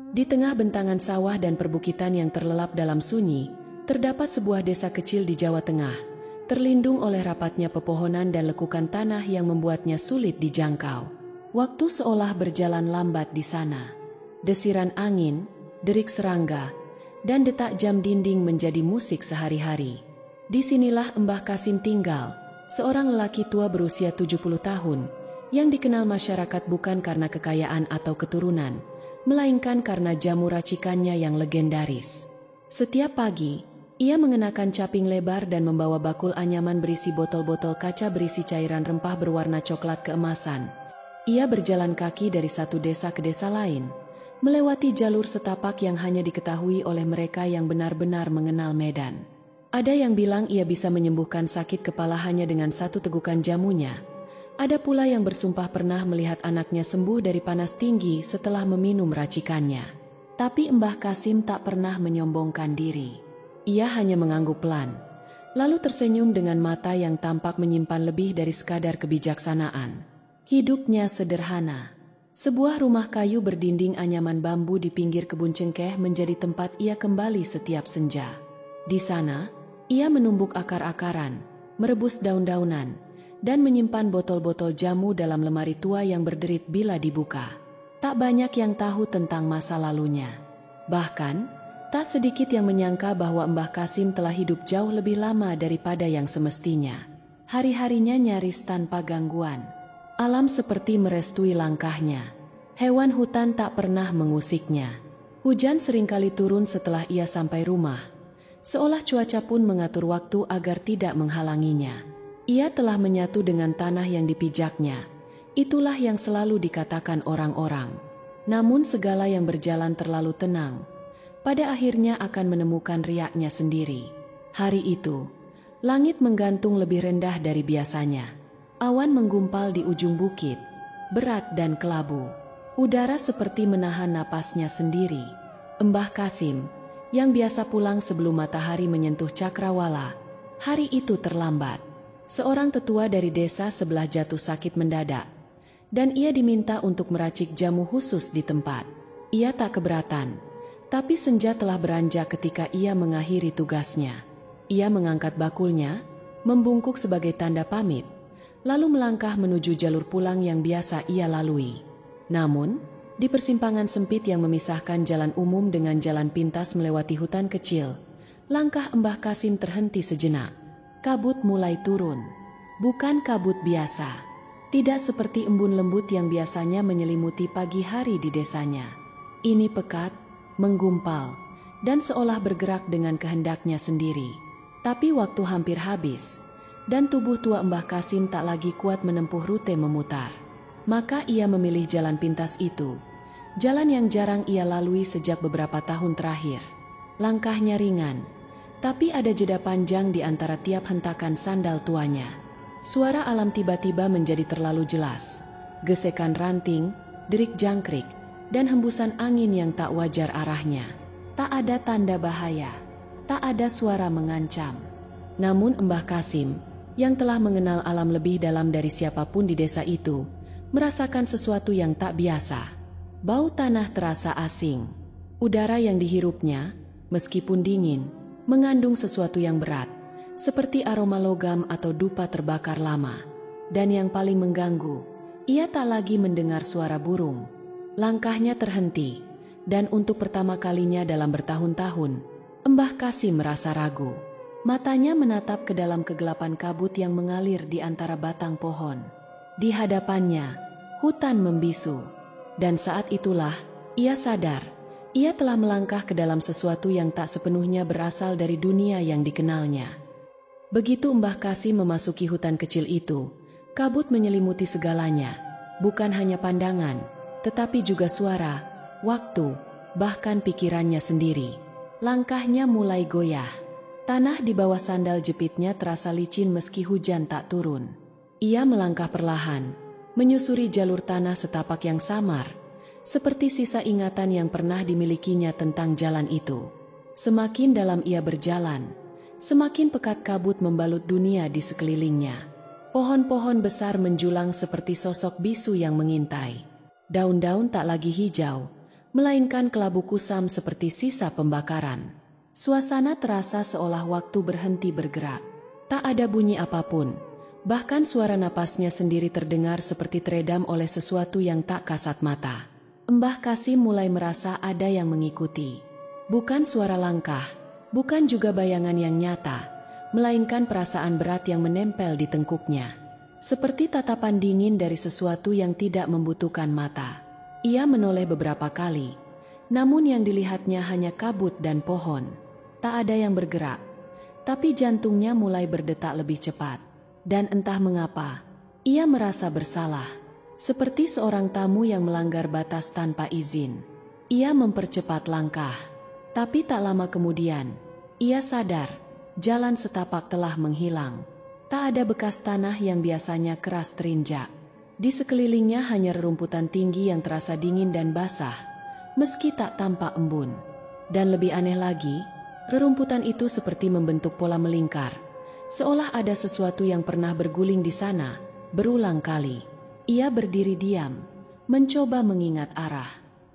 Di tengah bentangan sawah dan perbukitan yang terlelap dalam sunyi, terdapat sebuah desa kecil di Jawa Tengah, terlindung oleh rapatnya pepohonan dan lekukan tanah yang membuatnya sulit dijangkau. Waktu seolah berjalan lambat di sana. Desiran angin, derik serangga, dan detak jam dinding menjadi musik sehari-hari. Disinilah Mbah Kasim tinggal, seorang lelaki tua berusia 70 tahun, yang dikenal masyarakat bukan karena kekayaan atau keturunan, melainkan karena jamu racikannya yang legendaris. Setiap pagi, ia mengenakan caping lebar dan membawa bakul anyaman berisi botol-botol kaca berisi cairan rempah berwarna coklat keemasan. Ia berjalan kaki dari satu desa ke desa lain, melewati jalur setapak yang hanya diketahui oleh mereka yang benar-benar mengenal medan. Ada yang bilang ia bisa menyembuhkan sakit kepala hanya dengan satu tegukan jamunya. Ada pula yang bersumpah pernah melihat anaknya sembuh dari panas tinggi setelah meminum racikannya. Tapi Mbah Kasim tak pernah menyombongkan diri. Ia hanya mengangguk pelan, lalu tersenyum dengan mata yang tampak menyimpan lebih dari sekadar kebijaksanaan. Hidupnya sederhana. Sebuah rumah kayu berdinding anyaman bambu di pinggir kebun cengkeh menjadi tempat ia kembali setiap senja. Di sana, ia menumbuk akar-akaran, merebus daun-daunan, dan menyimpan botol-botol jamu dalam lemari tua yang berderit bila dibuka. Tak banyak yang tahu tentang masa lalunya. Bahkan, tak sedikit yang menyangka bahwa Mbah Kasim telah hidup jauh lebih lama daripada yang semestinya. Hari-harinya nyaris tanpa gangguan. Alam seperti merestui langkahnya. Hewan hutan tak pernah mengusiknya. Hujan seringkali turun setelah ia sampai rumah. Seolah cuaca pun mengatur waktu agar tidak menghalanginya. Ia telah menyatu dengan tanah yang dipijaknya. Itulah yang selalu dikatakan orang-orang. Namun segala yang berjalan terlalu tenang, pada akhirnya akan menemukan riaknya sendiri. Hari itu, langit menggantung lebih rendah dari biasanya. Awan menggumpal di ujung bukit, berat dan kelabu. Udara seperti menahan napasnya sendiri. Mbah Kasim, yang biasa pulang sebelum matahari menyentuh cakrawala, hari itu terlambat. Seorang tetua dari desa sebelah jatuh sakit mendadak, dan ia diminta untuk meracik jamu khusus di tempat. Ia tak keberatan, tapi senja telah beranjak ketika ia mengakhiri tugasnya. Ia mengangkat bakulnya, membungkuk sebagai tanda pamit, lalu melangkah menuju jalur pulang yang biasa ia lalui. Namun, di persimpangan sempit yang memisahkan jalan umum dengan jalan pintas melewati hutan kecil, langkah Mbah Kasim terhenti sejenak. Kabut mulai turun. Bukan kabut biasa. Tidak seperti embun lembut yang biasanya menyelimuti pagi hari di desanya. Ini pekat, menggumpal, dan seolah bergerak dengan kehendaknya sendiri. Tapi waktu hampir habis, dan tubuh tua Mbah Kasim tak lagi kuat menempuh rute memutar. Maka ia memilih jalan pintas itu. Jalan yang jarang ia lalui sejak beberapa tahun terakhir. Langkahnya ringan, tapi ada jeda panjang di antara tiap hentakan sandal tuanya. Suara alam tiba-tiba menjadi terlalu jelas. Gesekan ranting, derik jangkrik, dan hembusan angin yang tak wajar arahnya. Tak ada tanda bahaya, tak ada suara mengancam. Namun Mbah Kasim, yang telah mengenal alam lebih dalam dari siapapun di desa itu, merasakan sesuatu yang tak biasa. Bau tanah terasa asing. Udara yang dihirupnya, meskipun dingin, mengandung sesuatu yang berat, seperti aroma logam atau dupa terbakar lama. Dan yang paling mengganggu, ia tak lagi mendengar suara burung. Langkahnya terhenti, dan untuk pertama kalinya dalam bertahun-tahun, Mbah Kasim merasa ragu. Matanya menatap ke dalam kegelapan kabut yang mengalir di antara batang pohon. Di hadapannya, hutan membisu. Dan saat itulah, ia sadar, ia telah melangkah ke dalam sesuatu yang tak sepenuhnya berasal dari dunia yang dikenalnya. Begitu Mbah Kasim memasuki hutan kecil itu, kabut menyelimuti segalanya, bukan hanya pandangan, tetapi juga suara, waktu, bahkan pikirannya sendiri. Langkahnya mulai goyah. Tanah di bawah sandal jepitnya terasa licin meski hujan tak turun. Ia melangkah perlahan, menyusuri jalur tanah setapak yang samar, seperti sisa ingatan yang pernah dimilikinya tentang jalan itu. Semakin dalam ia berjalan, semakin pekat kabut membalut dunia di sekelilingnya. Pohon-pohon besar menjulang seperti sosok bisu yang mengintai. Daun-daun tak lagi hijau, melainkan kelabu kusam seperti sisa pembakaran. Suasana terasa seolah waktu berhenti bergerak. Tak ada bunyi apapun, bahkan suara napasnya sendiri terdengar seperti teredam oleh sesuatu yang tak kasat mata. Mbah Kasim mulai merasa ada yang mengikuti. Bukan suara langkah, bukan juga bayangan yang nyata, melainkan perasaan berat yang menempel di tengkuknya. Seperti tatapan dingin dari sesuatu yang tidak membutuhkan mata. Ia menoleh beberapa kali, namun yang dilihatnya hanya kabut dan pohon. Tak ada yang bergerak, tapi jantungnya mulai berdetak lebih cepat. Dan entah mengapa, ia merasa bersalah. Seperti seorang tamu yang melanggar batas tanpa izin. Ia mempercepat langkah. Tapi tak lama kemudian, ia sadar, jalan setapak telah menghilang. Tak ada bekas tanah yang biasanya keras terinjak. Di sekelilingnya hanya rerumputan tinggi yang terasa dingin dan basah, meski tak tampak embun. Dan lebih aneh lagi, rerumputan itu seperti membentuk pola melingkar, seolah ada sesuatu yang pernah berguling di sana, berulang kali. Ia berdiri diam, mencoba mengingat arah.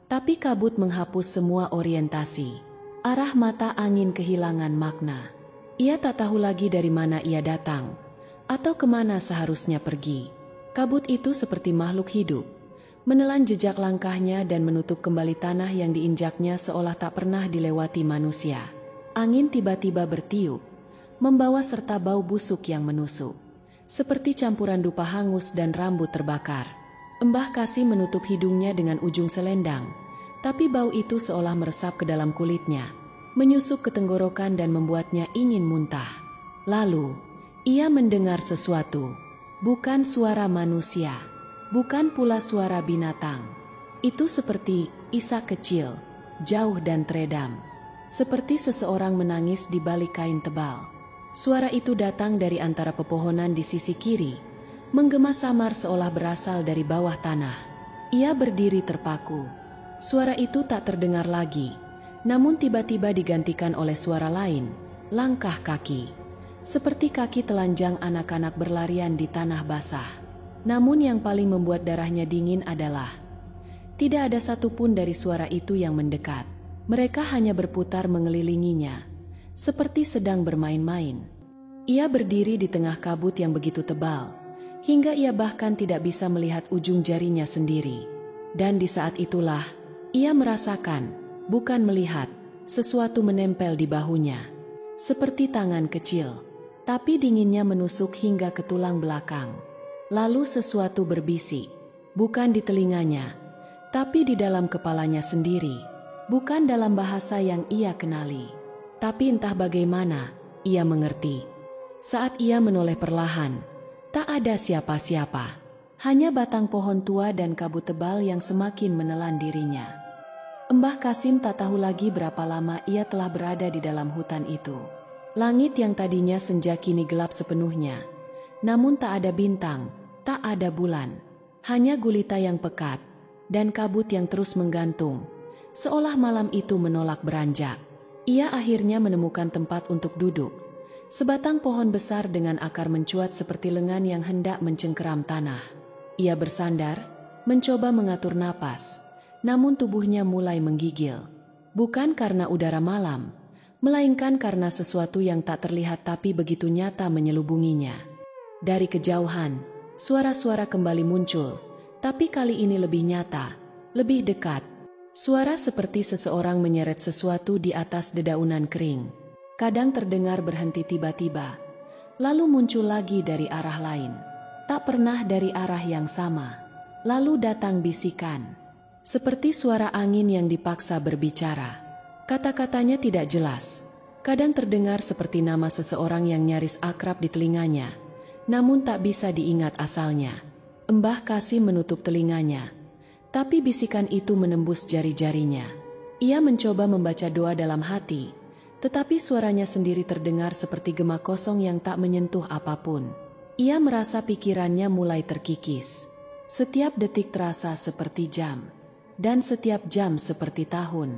Tapi kabut menghapus semua orientasi. Arah mata angin kehilangan makna. Ia tak tahu lagi dari mana ia datang, atau kemana seharusnya pergi. Kabut itu seperti makhluk hidup, menelan jejak langkahnya dan menutup kembali tanah yang diinjaknya seolah tak pernah dilewati manusia. Angin tiba-tiba bertiup, membawa serta bau busuk yang menusuk, seperti campuran dupa hangus dan rambut terbakar. Mbah Kasim menutup hidungnya dengan ujung selendang, tapi bau itu seolah meresap ke dalam kulitnya, menyusup ke tenggorokan dan membuatnya ingin muntah. Lalu, ia mendengar sesuatu, bukan suara manusia, bukan pula suara binatang. Itu seperti isak kecil, jauh dan teredam. Seperti seseorang menangis di balik kain tebal. Suara itu datang dari antara pepohonan di sisi kiri, menggema samar seolah berasal dari bawah tanah. Ia berdiri terpaku. Suara itu tak terdengar lagi, namun tiba-tiba digantikan oleh suara lain, langkah kaki. Seperti kaki telanjang anak-anak berlarian di tanah basah. Namun yang paling membuat darahnya dingin adalah, tidak ada satupun dari suara itu yang mendekat. Mereka hanya berputar mengelilinginya, seperti sedang bermain-main. Ia berdiri di tengah kabut yang begitu tebal, hingga ia bahkan tidak bisa melihat ujung jarinya sendiri. Dan di saat itulah, ia merasakan, bukan melihat, sesuatu menempel di bahunya. Seperti tangan kecil, tapi dinginnya menusuk hingga ke tulang belakang. Lalu sesuatu berbisik, bukan di telinganya, tapi di dalam kepalanya sendiri. Bukan dalam bahasa yang ia kenali, tapi entah bagaimana, ia mengerti. Saat ia menoleh perlahan, tak ada siapa-siapa, hanya batang pohon tua dan kabut tebal yang semakin menelan dirinya. Mbah Kasim tak tahu lagi berapa lama ia telah berada di dalam hutan itu. Langit yang tadinya senja kini gelap sepenuhnya, namun tak ada bintang, tak ada bulan, hanya gulita yang pekat, dan kabut yang terus menggantung. Seolah malam itu menolak beranjak. Ia akhirnya menemukan tempat untuk duduk. Sebatang pohon besar dengan akar mencuat seperti lengan yang hendak mencengkeram tanah. Ia bersandar, mencoba mengatur napas, namun tubuhnya mulai menggigil. Bukan karena udara malam, melainkan karena sesuatu yang tak terlihat tapi begitu nyata menyelubunginya. Dari kejauhan, suara-suara kembali muncul, tapi kali ini lebih nyata, lebih dekat. Suara seperti seseorang menyeret sesuatu di atas dedaunan kering. Kadang terdengar berhenti tiba-tiba, lalu muncul lagi dari arah lain. Tak pernah dari arah yang sama. Lalu datang bisikan, seperti suara angin yang dipaksa berbicara. Kata-katanya tidak jelas. Kadang terdengar seperti nama seseorang yang nyaris akrab di telinganya, namun tak bisa diingat asalnya. Mbah Kasim menutup telinganya. Tapi bisikan itu menembus jari-jarinya. Ia mencoba membaca doa dalam hati, tetapi suaranya sendiri terdengar seperti gema kosong yang tak menyentuh apapun. Ia merasa pikirannya mulai terkikis. Setiap detik terasa seperti jam, dan setiap jam seperti tahun.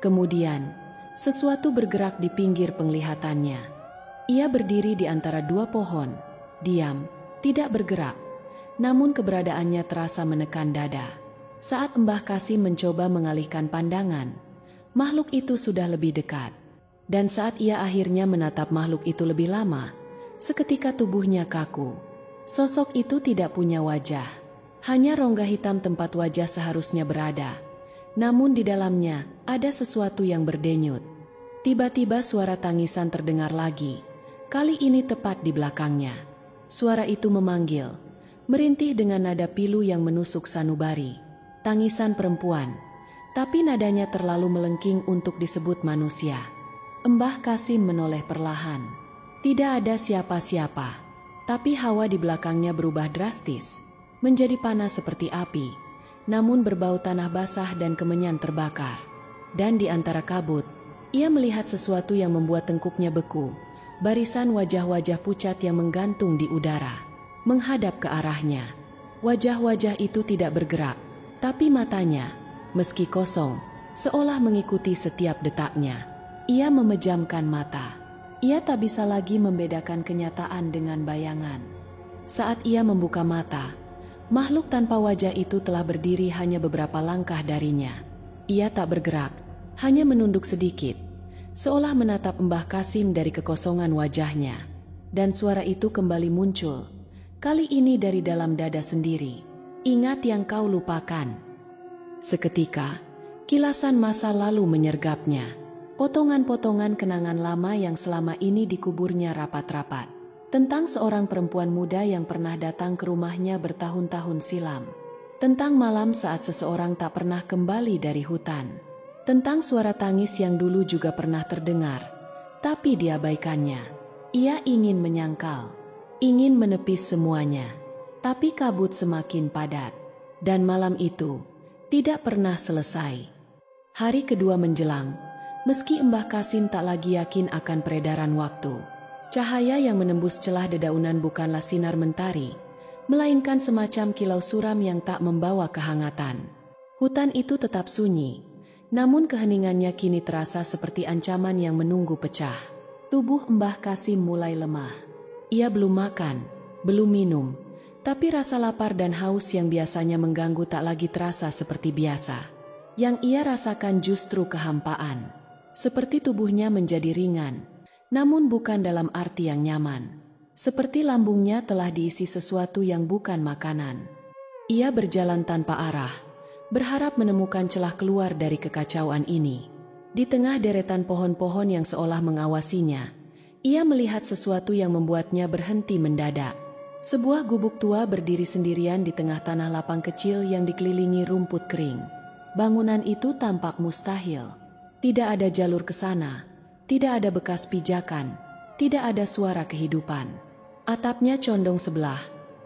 Kemudian, sesuatu bergerak di pinggir penglihatannya. Ia berdiri di antara dua pohon, diam, tidak bergerak, namun keberadaannya terasa menekan dada. Saat Mbah Kasim mencoba mengalihkan pandangan, makhluk itu sudah lebih dekat. Dan saat ia akhirnya menatap makhluk itu lebih lama, seketika tubuhnya kaku. Sosok itu tidak punya wajah. Hanya rongga hitam tempat wajah seharusnya berada. Namun di dalamnya ada sesuatu yang berdenyut. Tiba-tiba suara tangisan terdengar lagi. Kali ini tepat di belakangnya. Suara itu memanggil, merintih dengan nada pilu yang menusuk sanubari. Tangisan perempuan, tapi nadanya terlalu melengking untuk disebut manusia. Mbah Kasim menoleh perlahan. Tidak ada siapa-siapa, tapi hawa di belakangnya berubah drastis, menjadi panas seperti api, namun berbau tanah basah dan kemenyan terbakar. Dan di antara kabut, ia melihat sesuatu yang membuat tengkuknya beku. Barisan wajah-wajah pucat yang menggantung di udara, menghadap ke arahnya. Wajah-wajah itu tidak bergerak, tapi matanya, meski kosong, seolah mengikuti setiap detaknya. Ia memejamkan mata. Ia tak bisa lagi membedakan kenyataan dengan bayangan. Saat ia membuka mata, makhluk tanpa wajah itu telah berdiri hanya beberapa langkah darinya. Ia tak bergerak, hanya menunduk sedikit, seolah menatap Mbah Kasim dari kekosongan wajahnya. Dan suara itu kembali muncul, kali ini dari dalam dada sendiri. Ingat yang kau lupakan. Seketika, kilasan masa lalu menyergapnya. Potongan-potongan kenangan lama yang selama ini dikuburnya rapat-rapat. Tentang seorang perempuan muda yang pernah datang ke rumahnya bertahun-tahun silam. Tentang malam saat seseorang tak pernah kembali dari hutan. Tentang suara tangis yang dulu juga pernah terdengar, tapi diabaikannya. Ia ingin menyangkal, ingin menepis semuanya, tapi kabut semakin padat. Dan malam itu tidak pernah selesai. Hari kedua menjelang, meski Mbah Kasim tak lagi yakin akan peredaran waktu. Cahaya yang menembus celah dedaunan bukanlah sinar mentari, melainkan semacam kilau suram yang tak membawa kehangatan. Hutan itu tetap sunyi, namun keheningannya kini terasa seperti ancaman yang menunggu pecah. Tubuh Mbah Kasim mulai lemah. Ia belum makan, belum minum, tapi rasa lapar dan haus yang biasanya mengganggu tak lagi terasa seperti biasa. Yang ia rasakan justru kehampaan. Seperti tubuhnya menjadi ringan, namun bukan dalam arti yang nyaman. Seperti lambungnya telah diisi sesuatu yang bukan makanan. Ia berjalan tanpa arah, berharap menemukan celah keluar dari kekacauan ini. Di tengah deretan pohon-pohon yang seolah mengawasinya, ia melihat sesuatu yang membuatnya berhenti mendadak. Sebuah gubuk tua berdiri sendirian di tengah tanah lapang kecil yang dikelilingi rumput kering. Bangunan itu tampak mustahil. Tidak ada jalur ke sana, tidak ada bekas pijakan, tidak ada suara kehidupan. Atapnya condong sebelah,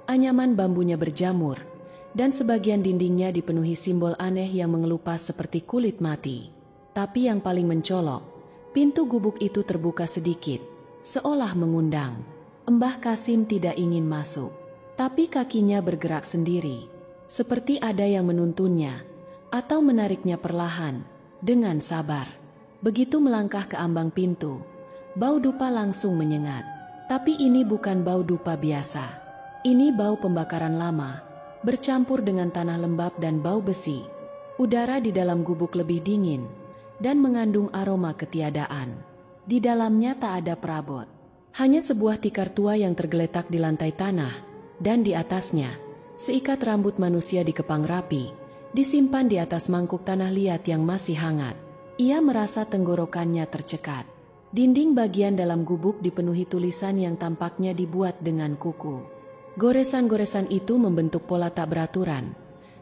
anyaman bambunya berjamur, dan sebagian dindingnya dipenuhi simbol aneh yang mengelupas seperti kulit mati. Tapi yang paling mencolok, pintu gubuk itu terbuka sedikit, seolah mengundang. Mbah Kasim tidak ingin masuk, tapi kakinya bergerak sendiri, seperti ada yang menuntunnya, atau menariknya perlahan, dengan sabar. Begitu melangkah ke ambang pintu, bau dupa langsung menyengat. Tapi ini bukan bau dupa biasa. Ini bau pembakaran lama, bercampur dengan tanah lembab dan bau besi. Udara di dalam gubuk lebih dingin, dan mengandung aroma ketiadaan. Di dalamnya tak ada perabot. Hanya sebuah tikar tua yang tergeletak di lantai tanah, dan di atasnya, seikat rambut manusia dikepang rapi, disimpan di atas mangkuk tanah liat yang masih hangat. Ia merasa tenggorokannya tercekat. Dinding bagian dalam gubuk dipenuhi tulisan yang tampaknya dibuat dengan kuku. Goresan-goresan itu membentuk pola tak beraturan,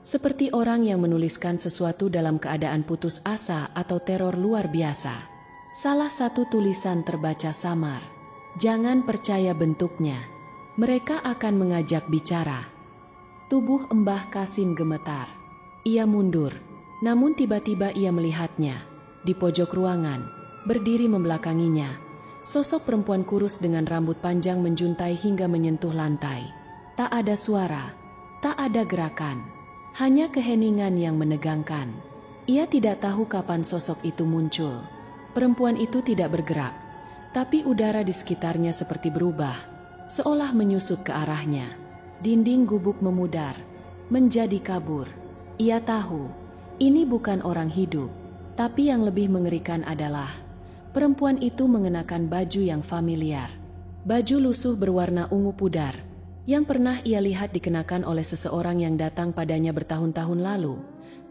seperti orang yang menuliskan sesuatu dalam keadaan putus asa atau teror luar biasa. Salah satu tulisan terbaca samar. Jangan percaya bentuknya. Mereka akan mengajak bicara. Tubuh Mbah Kasim gemetar. Ia mundur, namun tiba-tiba ia melihatnya. Di pojok ruangan, berdiri membelakanginya, sosok perempuan kurus dengan rambut panjang menjuntai hingga menyentuh lantai. Tak ada suara, tak ada gerakan, hanya keheningan yang menegangkan. Ia tidak tahu kapan sosok itu muncul. Perempuan itu tidak bergerak, tapi udara di sekitarnya seperti berubah, seolah menyusut ke arahnya. Dinding gubuk memudar, menjadi kabur. Ia tahu, ini bukan orang hidup, tapi yang lebih mengerikan adalah perempuan itu mengenakan baju yang familiar. Baju lusuh berwarna ungu pudar, yang pernah ia lihat dikenakan oleh seseorang yang datang padanya bertahun-tahun lalu,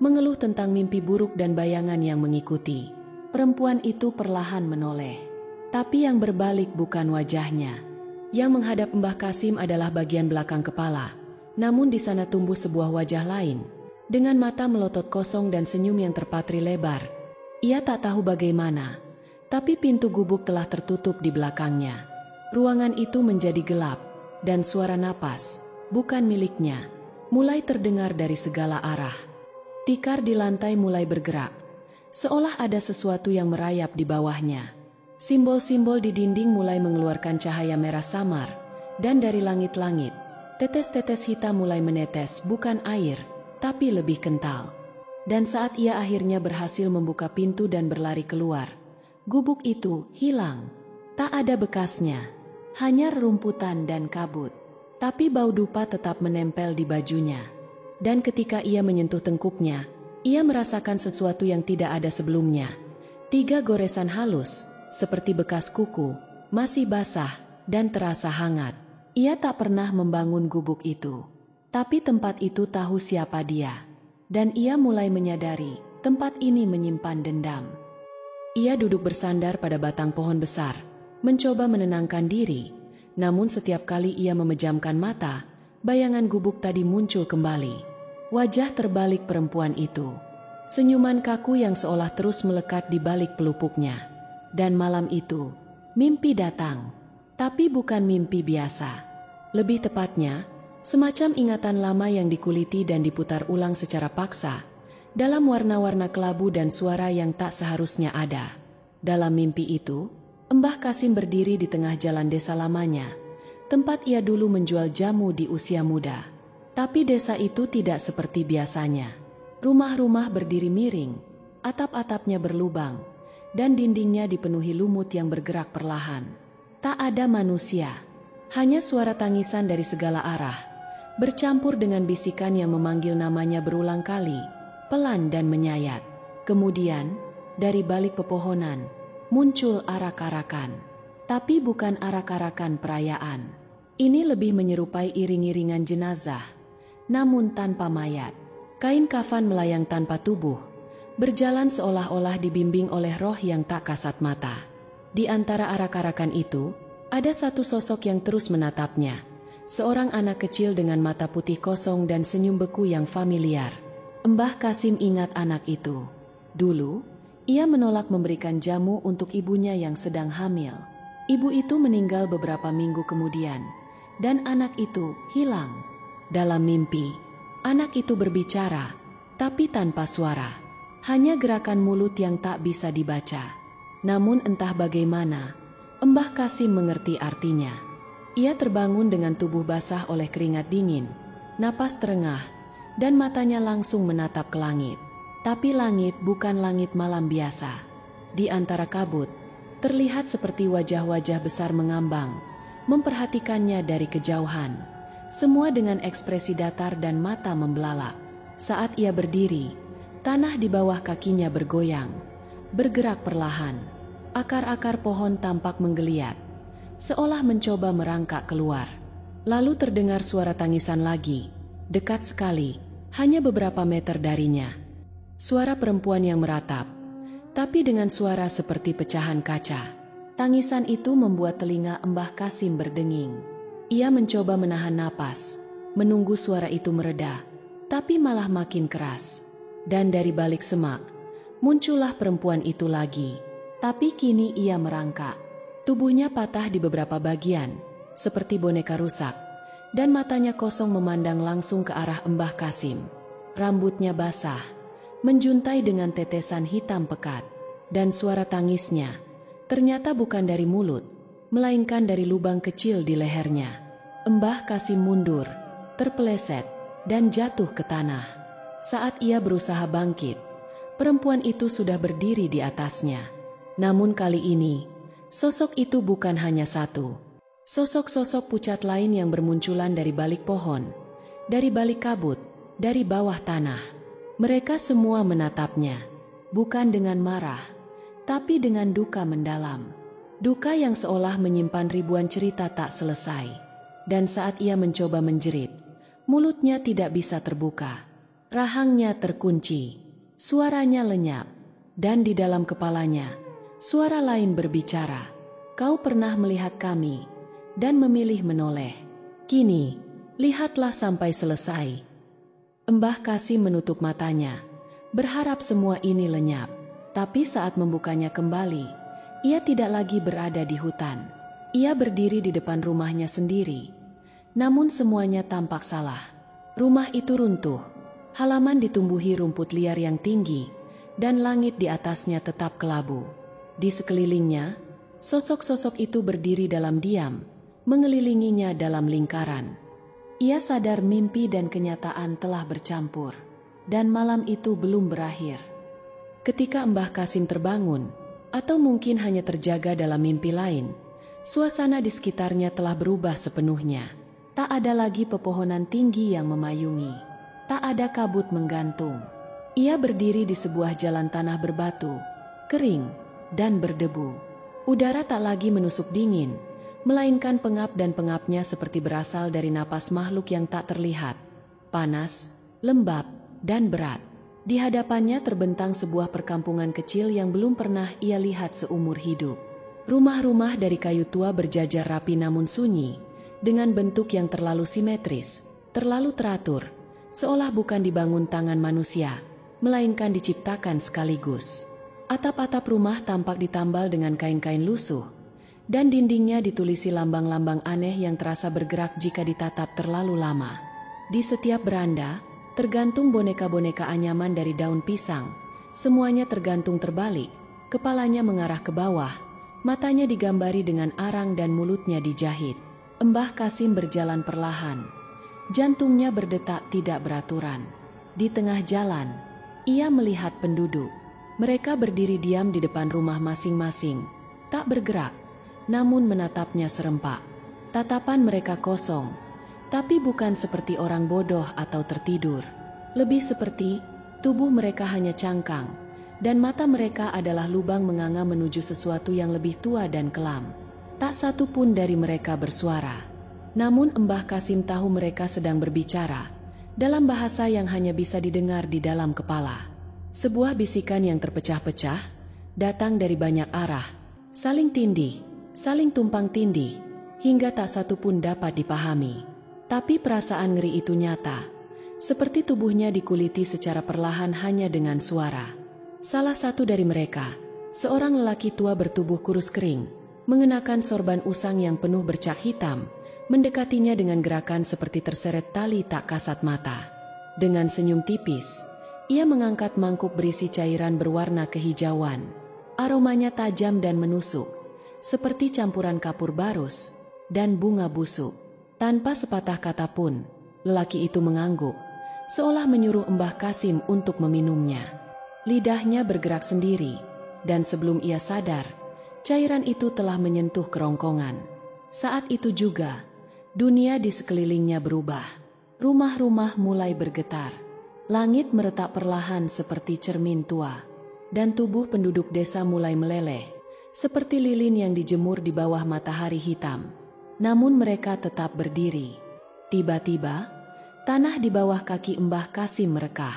mengeluh tentang mimpi buruk dan bayangan yang mengikuti. Perempuan itu perlahan menoleh, tapi yang berbalik bukan wajahnya. Yang menghadap Mbah Kasim adalah bagian belakang kepala, namun di sana tumbuh sebuah wajah lain, dengan mata melotot kosong dan senyum yang terpatri lebar. Ia tak tahu bagaimana, tapi pintu gubuk telah tertutup di belakangnya. Ruangan itu menjadi gelap, dan suara napas, bukan miliknya, mulai terdengar dari segala arah. Tikar di lantai mulai bergerak, seolah ada sesuatu yang merayap di bawahnya. Simbol-simbol di dinding mulai mengeluarkan cahaya merah samar, dan dari langit-langit, tetes-tetes hitam mulai menetes, bukan air, tapi lebih kental. Dan saat ia akhirnya berhasil membuka pintu dan berlari keluar, gubuk itu hilang. Tak ada bekasnya, hanya rerumputan dan kabut. Tapi bau dupa tetap menempel di bajunya. Dan ketika ia menyentuh tengkuknya, ia merasakan sesuatu yang tidak ada sebelumnya. 3 goresan halus, seperti bekas kuku, masih basah dan terasa hangat. Ia tak pernah membangun gubuk itu. Tapi tempat itu tahu siapa dia. Dan ia mulai menyadari, tempat ini menyimpan dendam. Ia duduk bersandar pada batang pohon besar, mencoba menenangkan diri. Namun setiap kali ia memejamkan mata, bayangan gubuk tadi muncul kembali. Wajah terbalik perempuan itu. Senyuman kaku yang seolah terus melekat di balik pelupuknya. Dan malam itu, mimpi datang. Tapi bukan mimpi biasa. Lebih tepatnya, semacam ingatan lama yang dikuliti dan diputar ulang secara paksa, dalam warna-warna kelabu dan suara yang tak seharusnya ada. Dalam mimpi itu, Mbah Kasim berdiri di tengah jalan desa lamanya, tempat ia dulu menjual jamu di usia muda. Tapi desa itu tidak seperti biasanya. Rumah-rumah berdiri miring, atap-atapnya berlubang, dan dindingnya dipenuhi lumut yang bergerak perlahan. Tak ada manusia, hanya suara tangisan dari segala arah, bercampur dengan bisikan yang memanggil namanya berulang kali, pelan dan menyayat. Kemudian, dari balik pepohonan, muncul arak-arakan. Tapi bukan arak-arakan perayaan. Ini lebih menyerupai iring-iringan jenazah, namun tanpa mayat. Kain kafan melayang tanpa tubuh, berjalan seolah-olah dibimbing oleh roh yang tak kasat mata. Di antara arak-arakan itu, ada satu sosok yang terus menatapnya. Seorang anak kecil dengan mata putih kosong dan senyum beku yang familiar. Mbah Kasim ingat anak itu. Dulu, ia menolak memberikan jamu untuk ibunya yang sedang hamil. Ibu itu meninggal beberapa minggu kemudian, dan anak itu hilang. Dalam mimpi, anak itu berbicara, tapi tanpa suara. Hanya gerakan mulut yang tak bisa dibaca. Namun entah bagaimana, Mbah Kasim mengerti artinya. Ia terbangun dengan tubuh basah oleh keringat dingin, napas terengah, dan matanya langsung menatap ke langit. Tapi langit bukan langit malam biasa. Di antara kabut, terlihat seperti wajah-wajah besar mengambang, memperhatikannya dari kejauhan. Semua dengan ekspresi datar dan mata membelalak. Saat ia berdiri, tanah di bawah kakinya bergoyang, bergerak perlahan. Akar-akar pohon tampak menggeliat, seolah mencoba merangkak keluar. Lalu terdengar suara tangisan lagi, dekat sekali, hanya beberapa meter darinya. Suara perempuan yang meratap, tapi dengan suara seperti pecahan kaca. Tangisan itu membuat telinga Mbah Kasim berdenging. Ia mencoba menahan napas, menunggu suara itu mereda, tapi malah makin keras. Dan dari balik semak, muncullah perempuan itu lagi. Tapi kini ia merangkak. Tubuhnya patah di beberapa bagian, seperti boneka rusak, dan matanya kosong memandang langsung ke arah Mbah Kasim. Rambutnya basah, menjuntai dengan tetesan hitam pekat, dan suara tangisnya ternyata bukan dari mulut, melainkan dari lubang kecil di lehernya. Mbah Kasim mundur, terpeleset, dan jatuh ke tanah. Saat ia berusaha bangkit, perempuan itu sudah berdiri di atasnya. Namun kali ini, sosok itu bukan hanya satu. Sosok-sosok pucat lain yang bermunculan dari balik pohon, dari balik kabut, dari bawah tanah. Mereka semua menatapnya, bukan dengan marah, tapi dengan duka mendalam. Duka yang seolah menyimpan ribuan cerita tak selesai. Dan saat ia mencoba menjerit, mulutnya tidak bisa terbuka. Rahangnya terkunci, suaranya lenyap, dan di dalam kepalanya, suara lain berbicara. Kau pernah melihat kami, dan memilih menoleh. Kini, lihatlah sampai selesai. Mbah Kasim menutup matanya, berharap semua ini lenyap. Tapi saat membukanya kembali, ia tidak lagi berada di hutan. Ia berdiri di depan rumahnya sendiri. Namun semuanya tampak salah. Rumah itu runtuh, halaman ditumbuhi rumput liar yang tinggi, dan langit di atasnya tetap kelabu. Di sekelilingnya, sosok-sosok itu berdiri dalam diam, mengelilinginya dalam lingkaran. Ia sadar mimpi dan kenyataan telah bercampur, dan malam itu belum berakhir. Ketika Mbah Kasim terbangun, atau mungkin hanya terjaga dalam mimpi lain, suasana di sekitarnya telah berubah sepenuhnya. Tak ada lagi pepohonan tinggi yang memayungi, tak ada kabut menggantung. Ia berdiri di sebuah jalan tanah berbatu, kering, dan berdebu. Udara tak lagi menusuk dingin, melainkan pengap dan pengapnya seperti berasal dari napas makhluk yang tak terlihat. Panas, lembab, dan berat. Di hadapannya terbentang sebuah perkampungan kecil yang belum pernah ia lihat seumur hidup. Rumah-rumah dari kayu tua berjajar rapi namun sunyi, dengan bentuk yang terlalu simetris, terlalu teratur, seolah bukan dibangun tangan manusia, melainkan diciptakan sekaligus. Atap-atap rumah tampak ditambal dengan kain-kain lusuh, dan dindingnya ditulisi lambang-lambang aneh yang terasa bergerak jika ditatap terlalu lama. Di setiap beranda, tergantung boneka-boneka anyaman dari daun pisang. Semuanya tergantung terbalik, kepalanya mengarah ke bawah, matanya digambari dengan arang dan mulutnya dijahit. Mbah Kasim berjalan perlahan. Jantungnya berdetak tidak beraturan. Di tengah jalan, ia melihat penduduk. Mereka berdiri diam di depan rumah masing-masing, tak bergerak, namun menatapnya serempak. Tatapan mereka kosong, tapi bukan seperti orang bodoh atau tertidur. Lebih seperti tubuh mereka hanya cangkang, dan mata mereka adalah lubang menganga menuju sesuatu yang lebih tua dan kelam. Tak satu pun dari mereka bersuara. Namun Mbah Kasim tahu mereka sedang berbicara, dalam bahasa yang hanya bisa didengar di dalam kepala. Sebuah bisikan yang terpecah-pecah, datang dari banyak arah, saling tindih, saling tumpang tindih, hingga tak satu pun dapat dipahami. Tapi perasaan ngeri itu nyata, seperti tubuhnya dikuliti secara perlahan hanya dengan suara. Salah satu dari mereka, seorang lelaki tua bertubuh kurus kering, mengenakan sorban usang yang penuh bercak hitam, mendekatinya dengan gerakan seperti terseret tali tak kasat mata. Dengan senyum tipis, ia mengangkat mangkuk berisi cairan berwarna kehijauan. Aromanya tajam dan menusuk, seperti campuran kapur barus dan bunga busuk. Tanpa sepatah kata pun, lelaki itu mengangguk, seolah menyuruh Mbah Kasim untuk meminumnya. Lidahnya bergerak sendiri, dan sebelum ia sadar, cairan itu telah menyentuh kerongkongan. Saat itu juga, dunia di sekelilingnya berubah. Rumah-rumah mulai bergetar. Langit meretak perlahan seperti cermin tua, dan tubuh penduduk desa mulai meleleh, seperti lilin yang dijemur di bawah matahari hitam. Namun mereka tetap berdiri. Tiba-tiba, tanah di bawah kaki Mbah Kasim merekah.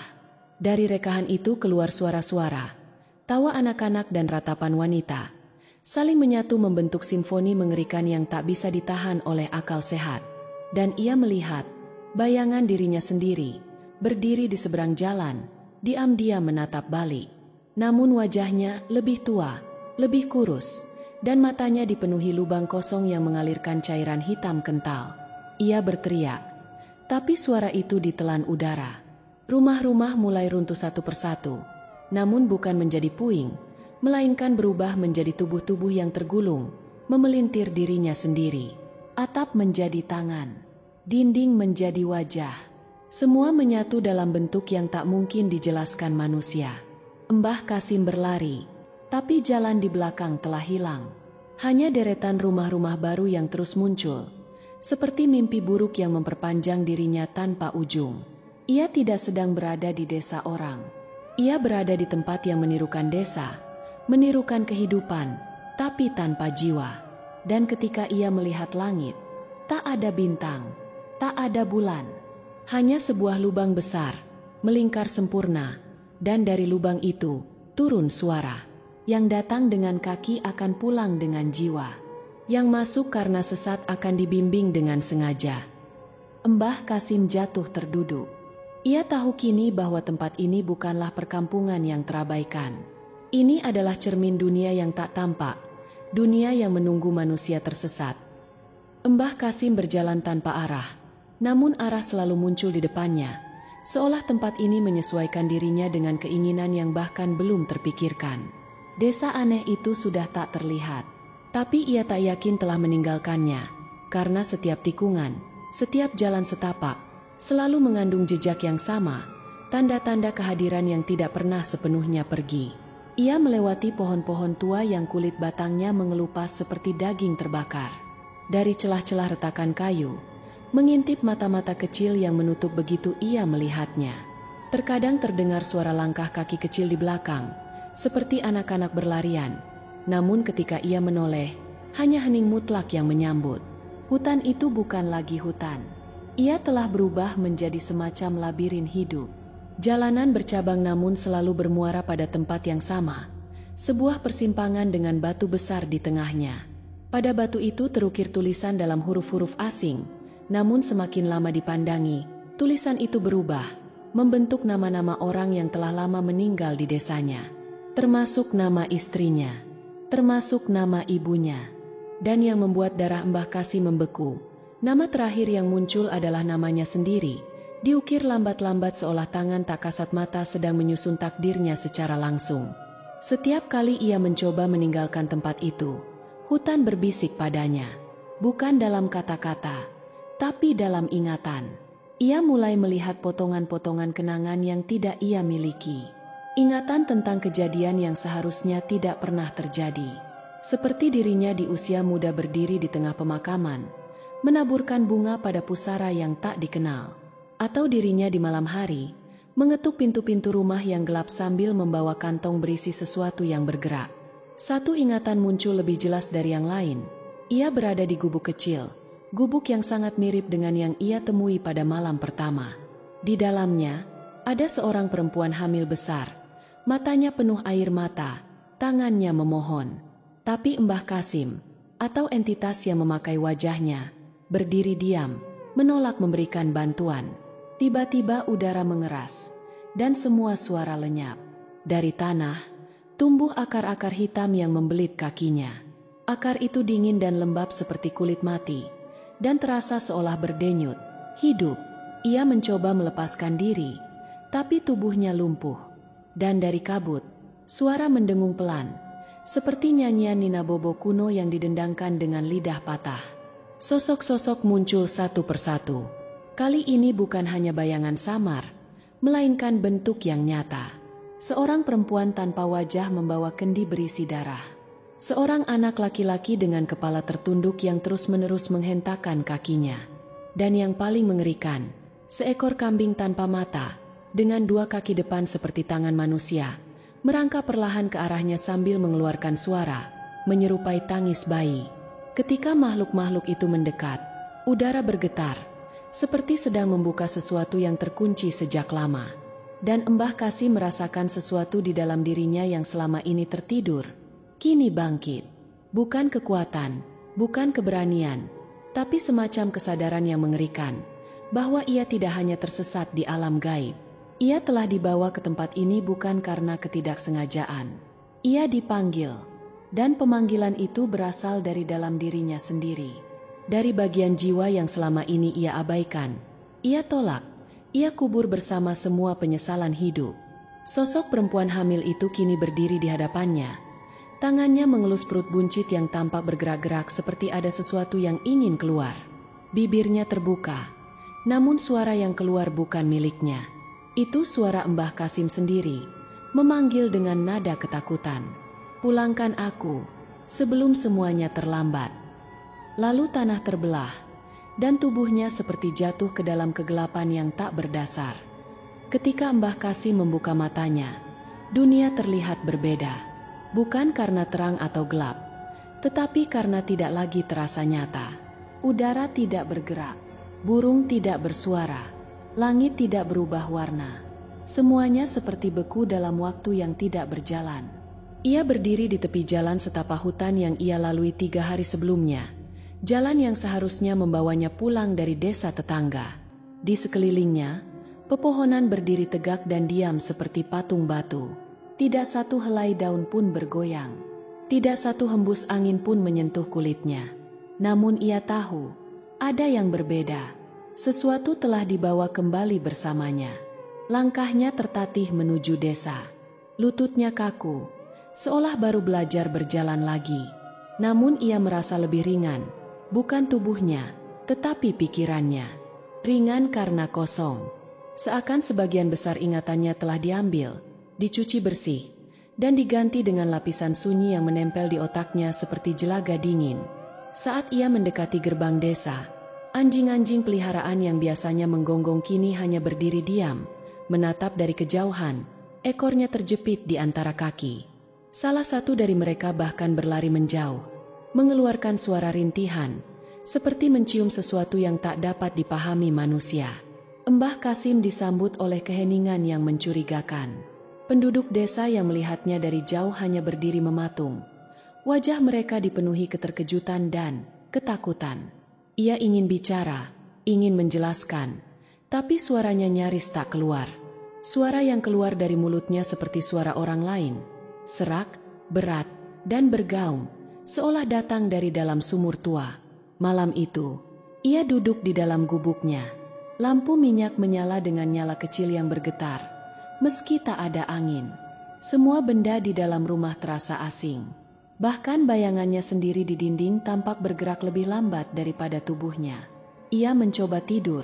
Dari rekahan itu keluar suara-suara, tawa anak-anak dan ratapan wanita, saling menyatu membentuk simfoni mengerikan yang tak bisa ditahan oleh akal sehat. Dan ia melihat bayangan dirinya sendiri, berdiri di seberang jalan, diam-diam menatap balik. Namun wajahnya lebih tua, lebih kurus, dan matanya dipenuhi lubang kosong yang mengalirkan cairan hitam kental. Ia berteriak, tapi suara itu ditelan udara. Rumah-rumah mulai runtuh satu persatu, namun bukan menjadi puing, melainkan berubah menjadi tubuh-tubuh yang tergulung, memelintir dirinya sendiri. Atap menjadi tangan, dinding menjadi wajah. Semua menyatu dalam bentuk yang tak mungkin dijelaskan manusia. Mbah Kasim berlari, tapi jalan di belakang telah hilang. Hanya deretan rumah-rumah baru yang terus muncul, seperti mimpi buruk yang memperpanjang dirinya tanpa ujung. Ia tidak sedang berada di desa orang. Ia berada di tempat yang menirukan desa, menirukan kehidupan, tapi tanpa jiwa. Dan ketika ia melihat langit, tak ada bintang, tak ada bulan. Hanya sebuah lubang besar, melingkar sempurna, dan dari lubang itu turun suara. Yang datang dengan kaki akan pulang dengan jiwa. Yang masuk karena sesat akan dibimbing dengan sengaja. Mbah Kasim jatuh terduduk. Ia tahu kini bahwa tempat ini bukanlah perkampungan yang terabaikan. Ini adalah cermin dunia yang tak tampak, dunia yang menunggu manusia tersesat. Mbah Kasim berjalan tanpa arah, namun arah selalu muncul di depannya, seolah tempat ini menyesuaikan dirinya dengan keinginan yang bahkan belum terpikirkan. Desa aneh itu sudah tak terlihat, tapi ia tak yakin telah meninggalkannya, karena setiap tikungan, setiap jalan setapak, selalu mengandung jejak yang sama, tanda-tanda kehadiran yang tidak pernah sepenuhnya pergi. Ia melewati pohon-pohon tua yang kulit batangnya mengelupas seperti daging terbakar. Dari celah-celah retakan kayu, mengintip mata-mata kecil yang menutup begitu ia melihatnya. Terkadang terdengar suara langkah kaki kecil di belakang, seperti anak-anak berlarian. Namun ketika ia menoleh, hanya hening mutlak yang menyambut. Hutan itu bukan lagi hutan. Ia telah berubah menjadi semacam labirin hidup. Jalanan bercabang namun selalu bermuara pada tempat yang sama. Sebuah persimpangan dengan batu besar di tengahnya. Pada batu itu terukir tulisan dalam huruf-huruf asing. Namun semakin lama dipandangi, tulisan itu berubah, membentuk nama-nama orang yang telah lama meninggal di desanya. Termasuk nama istrinya, termasuk nama ibunya. Dan yang membuat darah Mbah Kasim membeku, nama terakhir yang muncul adalah namanya sendiri, diukir lambat-lambat seolah tangan tak kasat mata sedang menyusun takdirnya secara langsung. Setiap kali ia mencoba meninggalkan tempat itu, hutan berbisik padanya, bukan dalam kata-kata, tapi dalam ingatan. Ia mulai melihat potongan-potongan kenangan yang tidak ia miliki. Ingatan tentang kejadian yang seharusnya tidak pernah terjadi. Seperti dirinya di usia muda berdiri di tengah pemakaman, menaburkan bunga pada pusara yang tak dikenal. Atau dirinya di malam hari, mengetuk pintu-pintu rumah yang gelap sambil membawa kantong berisi sesuatu yang bergerak. Satu ingatan muncul lebih jelas dari yang lain. Ia berada di gubuk kecil, gubuk yang sangat mirip dengan yang ia temui pada malam pertama. Di dalamnya, ada seorang perempuan hamil besar. Matanya penuh air mata, tangannya memohon. Tapi Mbah Kasim, atau entitas yang memakai wajahnya, berdiri diam, menolak memberikan bantuan. Tiba-tiba udara mengeras, dan semua suara lenyap. Dari tanah, tumbuh akar-akar hitam yang membelit kakinya. Akar itu dingin dan lembab seperti kulit mati, dan terasa seolah berdenyut, hidup. Ia mencoba melepaskan diri, tapi tubuhnya lumpuh. Dan dari kabut, suara mendengung pelan, seperti nyanyian Nina Bobo kuno yang didendangkan dengan lidah patah. Sosok-sosok muncul satu persatu. Kali ini bukan hanya bayangan samar, melainkan bentuk yang nyata. Seorang perempuan tanpa wajah membawa kendi berisi darah. Seorang anak laki-laki dengan kepala tertunduk yang terus-menerus menghentakkan kakinya. Dan yang paling mengerikan, seekor kambing tanpa mata, dengan dua kaki depan seperti tangan manusia, merangkak perlahan ke arahnya sambil mengeluarkan suara, menyerupai tangis bayi. Ketika makhluk-makhluk itu mendekat, udara bergetar, seperti sedang membuka sesuatu yang terkunci sejak lama. Dan Mbah Kasim merasakan sesuatu di dalam dirinya yang selama ini tertidur, kini bangkit. Bukan kekuatan, bukan keberanian, tapi semacam kesadaran yang mengerikan, bahwa ia tidak hanya tersesat di alam gaib. Ia telah dibawa ke tempat ini bukan karena ketidaksengajaan. Ia dipanggil, dan pemanggilan itu berasal dari dalam dirinya sendiri. Dari bagian jiwa yang selama ini ia abaikan, ia tolak, ia kubur bersama semua penyesalan hidup. Sosok perempuan hamil itu kini berdiri di hadapannya. Tangannya mengelus perut buncit yang tampak bergerak-gerak seperti ada sesuatu yang ingin keluar. Bibirnya terbuka, namun suara yang keluar bukan miliknya. Itu suara Mbah Kasim sendiri, memanggil dengan nada ketakutan. Pulangkan aku, sebelum semuanya terlambat. Lalu tanah terbelah, dan tubuhnya seperti jatuh ke dalam kegelapan yang tak berdasar. Ketika Mbah Kasim membuka matanya, dunia terlihat berbeda. Bukan karena terang atau gelap, tetapi karena tidak lagi terasa nyata. Udara tidak bergerak, burung tidak bersuara, langit tidak berubah warna. Semuanya seperti beku dalam waktu yang tidak berjalan. Ia berdiri di tepi jalan setapak hutan yang ia lalui 3 hari sebelumnya. Jalan yang seharusnya membawanya pulang dari desa tetangga. Di sekelilingnya, pepohonan berdiri tegak dan diam seperti patung batu. Tidak satu helai daun pun bergoyang. Tidak satu hembus angin pun menyentuh kulitnya. Namun ia tahu, ada yang berbeda. Sesuatu telah dibawa kembali bersamanya. Langkahnya tertatih menuju desa. Lututnya kaku, seolah baru belajar berjalan lagi. Namun ia merasa lebih ringan, bukan tubuhnya, tetapi pikirannya. Ringan karena kosong. Seakan sebagian besar ingatannya telah diambil, dicuci bersih, dan diganti dengan lapisan sunyi yang menempel di otaknya seperti jelaga dingin. Saat ia mendekati gerbang desa, anjing-anjing peliharaan yang biasanya menggonggong kini hanya berdiri diam, menatap dari kejauhan, ekornya terjepit di antara kaki. Salah satu dari mereka bahkan berlari menjauh, mengeluarkan suara rintihan, seperti mencium sesuatu yang tak dapat dipahami manusia. Mbah Kasim disambut oleh keheningan yang mencurigakan. Penduduk desa yang melihatnya dari jauh hanya berdiri mematung. Wajah mereka dipenuhi keterkejutan dan ketakutan. Ia ingin bicara, ingin menjelaskan, tapi suaranya nyaris tak keluar. Suara yang keluar dari mulutnya seperti suara orang lain, serak, berat, dan bergaung, seolah datang dari dalam sumur tua. Malam itu, ia duduk di dalam gubuknya. Lampu minyak menyala dengan nyala kecil yang bergetar. Meski tak ada angin, semua benda di dalam rumah terasa asing. Bahkan bayangannya sendiri di dinding tampak bergerak lebih lambat daripada tubuhnya. Ia mencoba tidur,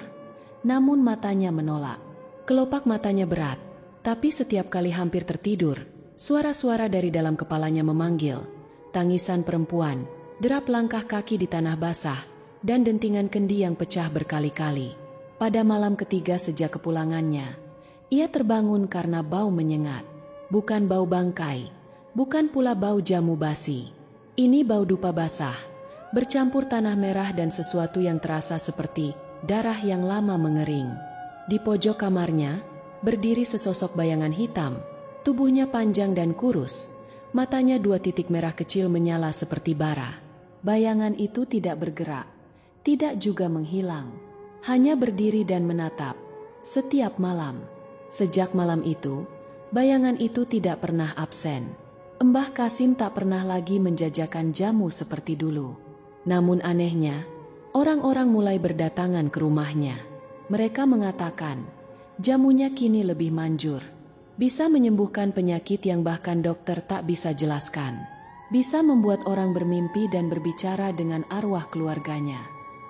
namun matanya menolak. Kelopak matanya berat, tapi setiap kali hampir tertidur, suara-suara dari dalam kepalanya memanggil. Tangisan perempuan, derap langkah kaki di tanah basah, dan dentingan kendi yang pecah berkali-kali. Pada malam ketiga sejak kepulangannya, ia terbangun karena bau menyengat. Bukan bau bangkai, bukan pula bau jamu basi. Ini bau dupa basah, bercampur tanah merah dan sesuatu yang terasa seperti darah yang lama mengering. Di pojok kamarnya, berdiri sesosok bayangan hitam, tubuhnya panjang dan kurus, matanya 2 titik merah kecil menyala seperti bara. Bayangan itu tidak bergerak, tidak juga menghilang, hanya berdiri dan menatap. Setiap malam, sejak malam itu, bayangan itu tidak pernah absen. Mbah Kasim tak pernah lagi menjajakan jamu seperti dulu. Namun anehnya, orang-orang mulai berdatangan ke rumahnya. Mereka mengatakan, jamunya kini lebih manjur. Bisa menyembuhkan penyakit yang bahkan dokter tak bisa jelaskan. Bisa membuat orang bermimpi dan berbicara dengan arwah keluarganya.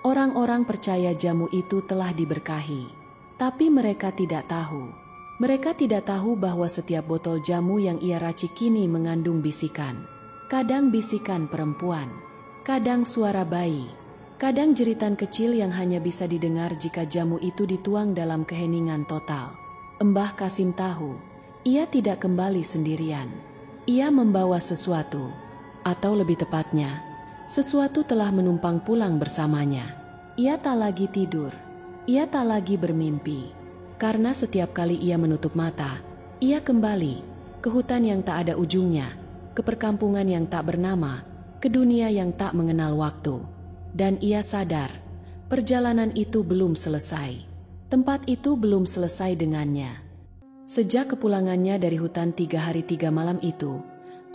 Orang-orang percaya jamu itu telah diberkahi. Tapi mereka tidak tahu. Mereka tidak tahu bahwa setiap botol jamu yang ia racik kini mengandung bisikan. Kadang bisikan perempuan, kadang suara bayi, kadang jeritan kecil yang hanya bisa didengar jika jamu itu dituang dalam keheningan total. Mbah Kasim tahu, ia tidak kembali sendirian. Ia membawa sesuatu, atau lebih tepatnya, sesuatu telah menumpang pulang bersamanya. Ia tak lagi tidur, ia tak lagi bermimpi. Karena setiap kali ia menutup mata, ia kembali ke hutan yang tak ada ujungnya, ke perkampungan yang tak bernama, ke dunia yang tak mengenal waktu. Dan ia sadar, perjalanan itu belum selesai. Tempat itu belum selesai dengannya. Sejak kepulangannya dari hutan 3 hari 3 malam itu,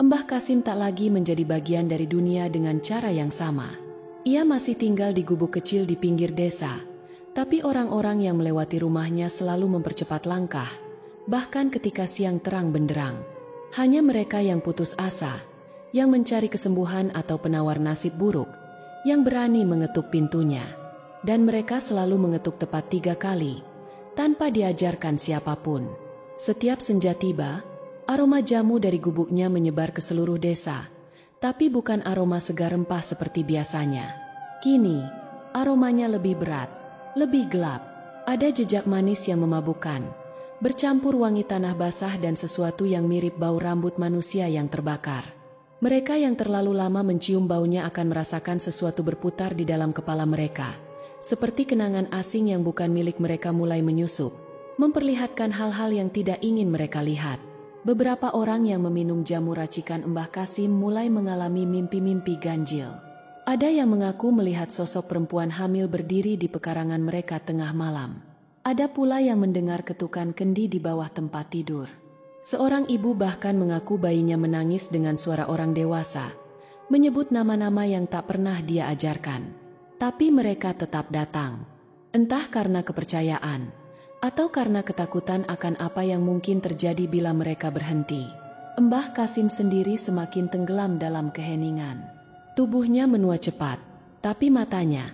Mbah Kasim tak lagi menjadi bagian dari dunia dengan cara yang sama. Ia masih tinggal di gubuk kecil di pinggir desa, tapi orang-orang yang melewati rumahnya selalu mempercepat langkah, bahkan ketika siang terang benderang. Hanya mereka yang putus asa, yang mencari kesembuhan atau penawar nasib buruk, yang berani mengetuk pintunya. Dan mereka selalu mengetuk tepat 3 kali, tanpa diajarkan siapapun. Setiap senja tiba, aroma jamu dari gubuknya menyebar ke seluruh desa, tapi bukan aroma segar rempah seperti biasanya. Kini, aromanya lebih berat, lebih gelap. Ada jejak manis yang memabukkan, bercampur wangi tanah basah dan sesuatu yang mirip bau rambut manusia yang terbakar. Mereka yang terlalu lama mencium baunya akan merasakan sesuatu berputar di dalam kepala mereka, seperti kenangan asing yang bukan milik mereka mulai menyusup, memperlihatkan hal-hal yang tidak ingin mereka lihat. Beberapa orang yang meminum jamu racikan Mbah Kasim mulai mengalami mimpi-mimpi ganjil. Ada yang mengaku melihat sosok perempuan hamil berdiri di pekarangan mereka tengah malam. Ada pula yang mendengar ketukan kendi di bawah tempat tidur. Seorang ibu bahkan mengaku bayinya menangis dengan suara orang dewasa, menyebut nama-nama yang tak pernah dia ajarkan. Tapi mereka tetap datang. Entah karena kepercayaan, atau karena ketakutan akan apa yang mungkin terjadi bila mereka berhenti. Mbah Kasim sendiri semakin tenggelam dalam keheningan. Tubuhnya menua cepat, tapi matanya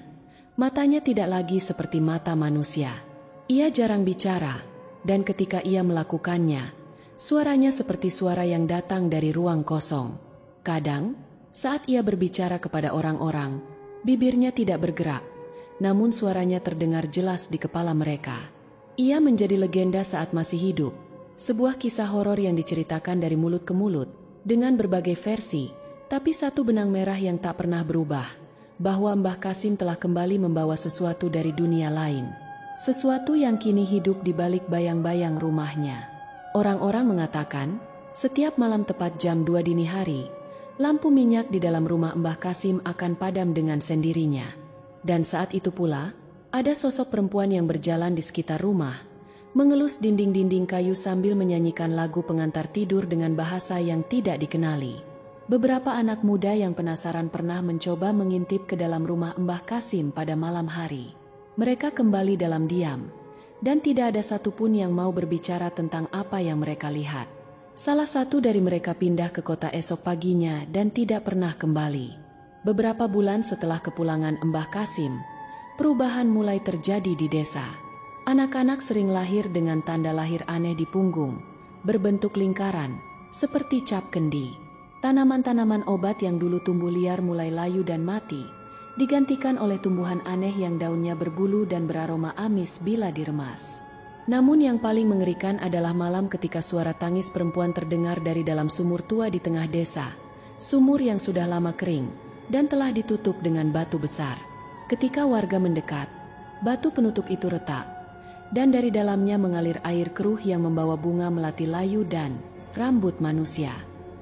tidak lagi seperti mata manusia. Ia jarang bicara, dan ketika ia melakukannya, suaranya seperti suara yang datang dari ruang kosong. Kadang, saat ia berbicara kepada orang-orang, bibirnya tidak bergerak, namun suaranya terdengar jelas di kepala mereka. Ia menjadi legenda saat masih hidup, sebuah kisah horor yang diceritakan dari mulut ke mulut, dengan berbagai versi, tapi satu benang merah yang tak pernah berubah, bahwa Mbah Kasim telah kembali membawa sesuatu dari dunia lain. Sesuatu yang kini hidup di balik bayang-bayang rumahnya. Orang-orang mengatakan, setiap malam tepat jam 2 dini hari, lampu minyak di dalam rumah Mbah Kasim akan padam dengan sendirinya. Dan saat itu pula, ada sosok perempuan yang berjalan di sekitar rumah, mengelus dinding-dinding kayu sambil menyanyikan lagu pengantar tidur dengan bahasa yang tidak dikenali. Beberapa anak muda yang penasaran pernah mencoba mengintip ke dalam rumah Mbah Kasim pada malam hari. Mereka kembali dalam diam, dan tidak ada satupun yang mau berbicara tentang apa yang mereka lihat. Salah satu dari mereka pindah ke kota esok paginya dan tidak pernah kembali. Beberapa bulan setelah kepulangan Mbah Kasim, perubahan mulai terjadi di desa. Anak-anak sering lahir dengan tanda lahir aneh di punggung, berbentuk lingkaran, seperti cap kendi. Tanaman-tanaman obat yang dulu tumbuh liar mulai layu dan mati, digantikan oleh tumbuhan aneh yang daunnya berbulu dan beraroma amis bila diremas. Namun yang paling mengerikan adalah malam ketika suara tangis perempuan terdengar dari dalam sumur tua di tengah desa, sumur yang sudah lama kering dan telah ditutup dengan batu besar. Ketika warga mendekat, batu penutup itu retak, dan dari dalamnya mengalir air keruh yang membawa bunga melati layu dan rambut manusia.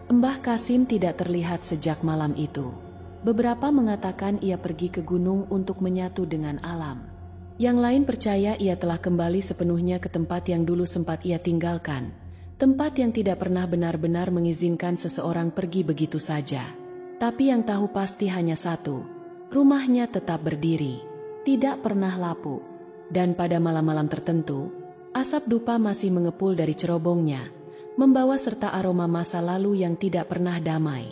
Mbah Kasim tidak terlihat sejak malam itu. Beberapa mengatakan ia pergi ke gunung untuk menyatu dengan alam. Yang lain percaya ia telah kembali sepenuhnya ke tempat yang dulu sempat ia tinggalkan, tempat yang tidak pernah benar-benar mengizinkan seseorang pergi begitu saja. Tapi yang tahu pasti hanya satu, rumahnya tetap berdiri, tidak pernah lapuk, dan pada malam-malam tertentu, asap dupa masih mengepul dari cerobongnya, membawa serta aroma masa lalu yang tidak pernah damai.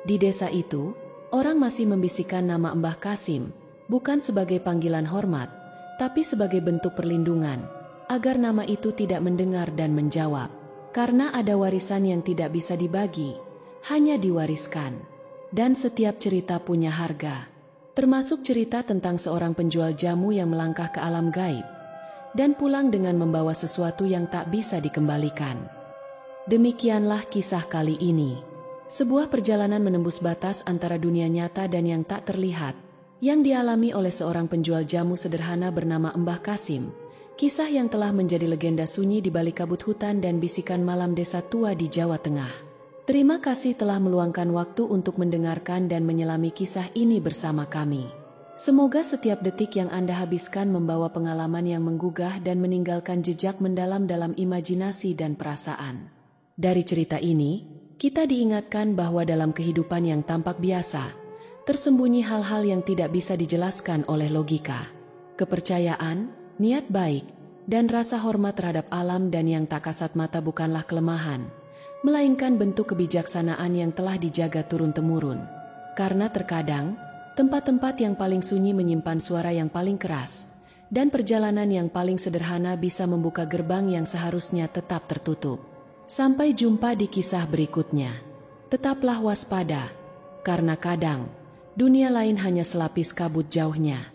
Di desa itu, orang masih membisikkan nama Mbah Kasim, bukan sebagai panggilan hormat, tapi sebagai bentuk perlindungan, agar nama itu tidak mendengar dan menjawab. Karena ada warisan yang tidak bisa dibagi, hanya diwariskan. Dan setiap cerita punya harga, termasuk cerita tentang seorang penjual jamu yang melangkah ke alam gaib, dan pulang dengan membawa sesuatu yang tak bisa dikembalikan. Demikianlah kisah kali ini. Sebuah perjalanan menembus batas antara dunia nyata dan yang tak terlihat, yang dialami oleh seorang penjual jamu sederhana bernama Mbah Kasim. Kisah yang telah menjadi legenda sunyi di balik kabut hutan dan bisikan malam desa tua di Jawa Tengah. Terima kasih telah meluangkan waktu untuk mendengarkan dan menyelami kisah ini bersama kami. Semoga setiap detik yang Anda habiskan membawa pengalaman yang menggugah dan meninggalkan jejak mendalam dalam imajinasi dan perasaan. Dari cerita ini, kita diingatkan bahwa dalam kehidupan yang tampak biasa, tersembunyi hal-hal yang tidak bisa dijelaskan oleh logika. Kepercayaan, niat baik, dan rasa hormat terhadap alam dan yang tak kasat mata bukanlah kelemahan, melainkan bentuk kebijaksanaan yang telah dijaga turun-temurun. Karena terkadang, tempat-tempat yang paling sunyi menyimpan suara yang paling keras, dan perjalanan yang paling sederhana bisa membuka gerbang yang seharusnya tetap tertutup. Sampai jumpa di kisah berikutnya. Tetaplah waspada, karena kadang dunia lain hanya selapis kabut jauhnya.